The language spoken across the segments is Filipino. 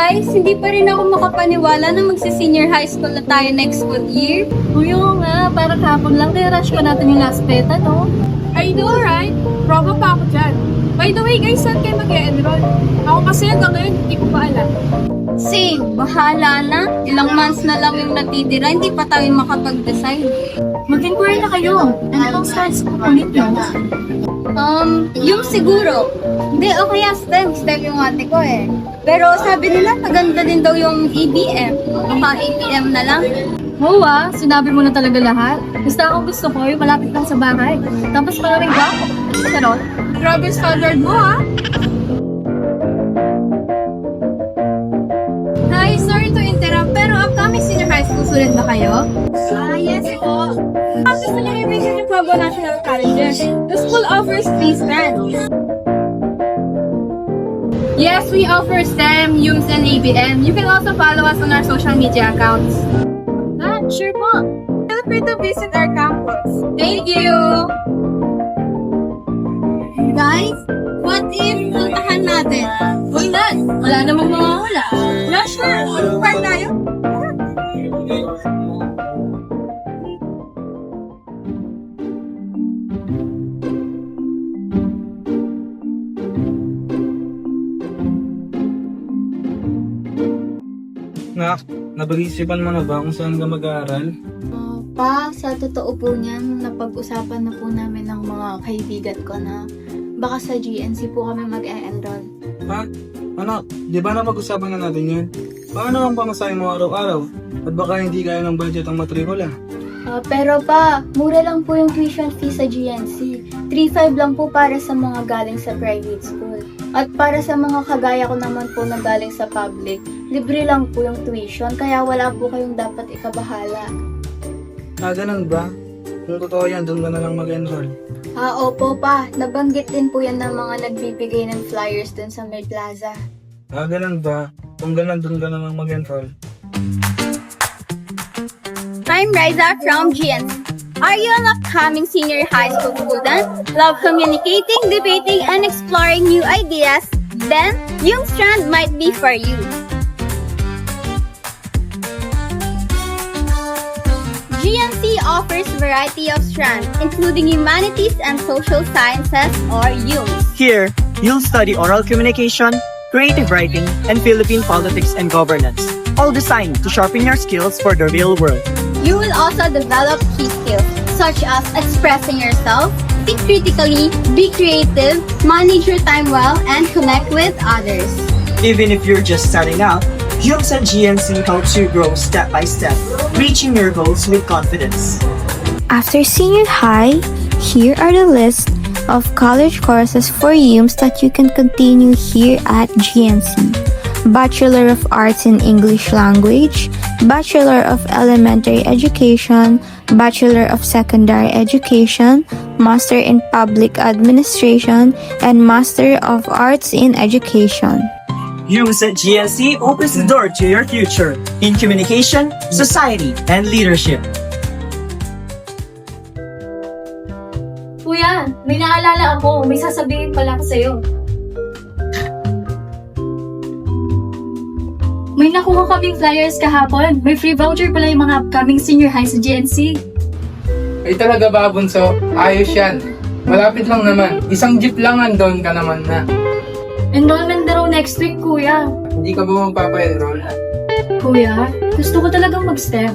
Guys, hindi pa rin ako makapaniwala na magsi-senior high school na tayo next school year. Oo nga, para kahapon lang rush pa natin yung last beta, no? I know, right? Proba pa ako dyan. By the way, guys, saan kayo mag-e-enroll? Ako kasi hanggang ngayon, hindi ko pa alam. Same, bahala na. Ilang months na lang yung natitira, hindi pa tayo makapag-decide. Mag-inquire na kayo. Ano bang start school ulit yun? Yung siguro. Hindi, o kaya STEM yung ate ko eh. Pero sabi nila, maganda din daw yung EBM. Baka EBM na lang. Oo sinabi mo na talaga lahat. Basta akong gusto ko, yung malapit lang sa bahay. Tapos maraming gwapo. Sarot. Grabe standard mo, ha? Hi, sorry to interrupt, pero upcoming senior high school student ba kayo? Yes po. After sa celebration ng Provo National Colleges, the school offers 3 strands. Yes, we offer STEM, UMS, and ABM. You can also follow us on our social media accounts. Sure po. Feel free to visit our campus. Thank you! Guys, what if puntahan natin? Why not? Wala namang mawawala. Yeah, sure. Part tayo. Nak, napag-isipan mo na ba kung saan ka mag-aaral? Pa, sa totoo po niyan, napag-usapan na po namin ng mga kaibigan ko na baka sa GNC po kami mag-e-enroll. Ha? Anak, di ba napag-usapan na natin yun? Paano ang pamasahe mo araw-araw? At baka hindi kaya ng budget ang matrikula? Pero pa, mura lang po yung tuition fee sa GNC. 3.5 lang po para sa mga galing sa private school. At para sa mga kagaya ko naman po na galing sa public, libre lang po yung tuition, kaya wala po kayong dapat ikabahala. Ganun ba? Kung totoo yan, doon ka na lang mag-enroll. Opo pa, nabanggit din po yan ng mga nagbibigay ng flyers dun sa May Plaza. Ganun ba? Kung ganun, doon ka na lang mag-enroll. I'm Riza from GNC. Are you an upcoming senior high school student? Love communicating, debating, and exploring new ideas? Then, Yung Strand might be for you. GNC offers variety of strands, including humanities and social sciences or UMS. Here, you'll study oral communication, creative writing, and Philippine politics and governance, all designed to sharpen your skills for the real world. You will also develop key skills such as expressing yourself, think critically, be creative, manage your time well, and connect with others. Even if you're just starting out, UMS and GNC helps you grow step by step, reaching your goals with confidence. After senior high, here are the list of college courses for UMS that you can continue here at GNC. Bachelor of Arts in English Language, Bachelor of Elementary Education, Bachelor of Secondary Education, Master in Public Administration, and Master of Arts in Education. UMS at GNC opens the door to your future in communication, society, and leadership. Kuya, may naalala ako. May sasabihin pala ako sa'yo. May nakuha kaming flyers kahapon. May free voucher pala yung mga upcoming senior high sa GNC. Ay talaga ba, Bunso? Ayos yan. Malapit lang naman. Isang jeep lang andon ka naman na. Enrollment na raw next week, kuya. Hindi ka ba magpapa-enroll? Kuya, gusto ko talagang mag-STEM.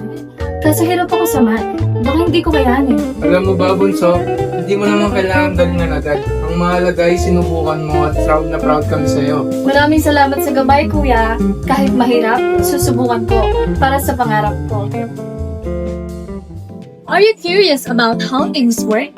Kaso hirap ako sa math. Baka hindi ko kayanin. Alam mo ba, Bunso? Hindi mo naman kailangan galingan agad. Ang mahalaga ay sinubukan mo at proud na proud kami sa'yo. Maraming salamat sa gabay, kuya. Kahit mahirap, susubukan ko para sa pangarap ko. Are you curious about how things work?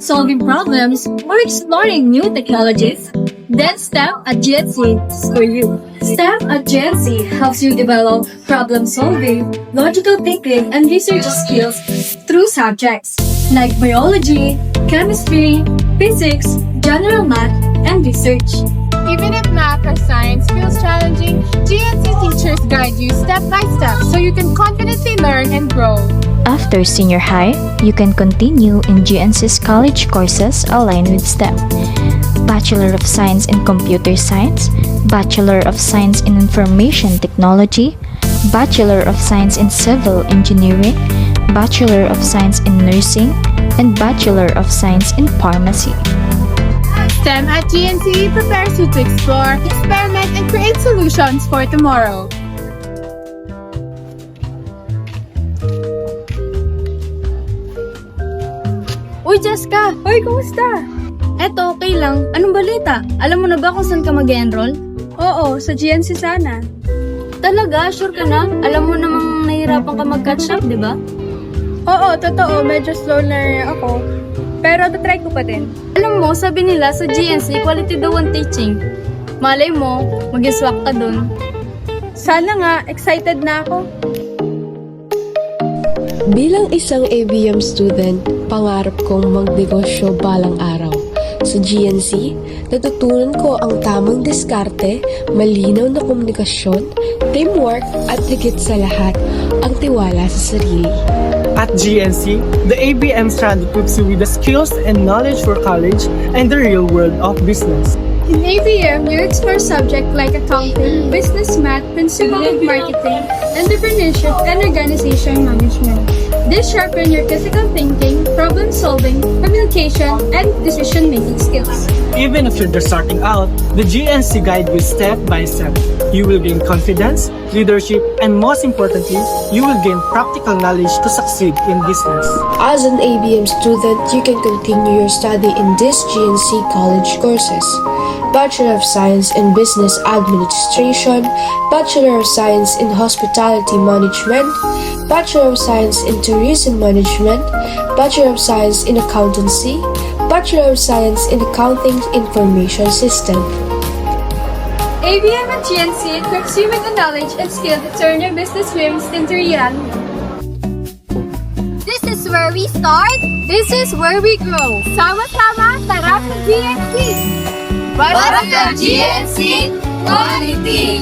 Solving problems or exploring new technologies? Then STEM at GNC is for you. STEM at GNC helps you develop problem solving, logical thinking, and research skills through subjects like biology, chemistry, physics, general math, and research. Even if math or science feels challenging, GNC teachers guide you step by step so you can confidently learn and grow. After senior high, you can continue in GNC's college courses aligned with STEM. Bachelor of Science in Computer Science, Bachelor of Science in Information Technology, Bachelor of Science in Civil Engineering, Bachelor of Science in Nursing, and Bachelor of Science in Pharmacy. STEM at GNC prepares you to explore, experiment, and create solutions for tomorrow. Uy, Jessica! Hoy, kumusta? Eto, okay lang. Anong balita? Alam mo na ba kung saan ka mag-enroll? Oo, sa GNC sana. Talaga? Sure ka na? Alam mo namang nahihirapan ka mag-catch up, di ba? Oo, totoo. Medyo slow learner ako. Pero tatry ko pa din. Alam mo, sabi nila sa GNC, quality daw ang teaching. Malay mo, mag-swak ka dun. Sana nga, excited na ako. Bilang isang ABM student, pangarap kong magnegosyo balang araw. Sa GNC, natutunan ko ang tamang diskarte, malinaw na komunikasyon, teamwork, at higit sa lahat, ang tiwala sa sarili. At GNC, the ABM strand equips you with the skills and knowledge for college and the real world of business. In ABM, you explore subjects like accounting, business math, principle of marketing, entrepreneurship, and organization management. This sharpens your critical thinking, problem solving, communication, and decision-making skills. Even if you're just starting out, the GNC guide you step by step. You will gain confidence, leadership, and most importantly, you will gain practical knowledge to succeed in business. As an ABM student, you can continue your study in these GNC college courses. Bachelor of Science in Business Administration, Bachelor of Science in Hospitality Management, Bachelor of Science in Tourism Management, Bachelor of Science in Accountancy, Bachelor of Science in Accounting Information System. ABM at GNC equips you with the knowledge and skill to turn your business dreams into reality. This is where we start. This is where we grow. Sama-sama, tara sa GNC! Basta GNC, quality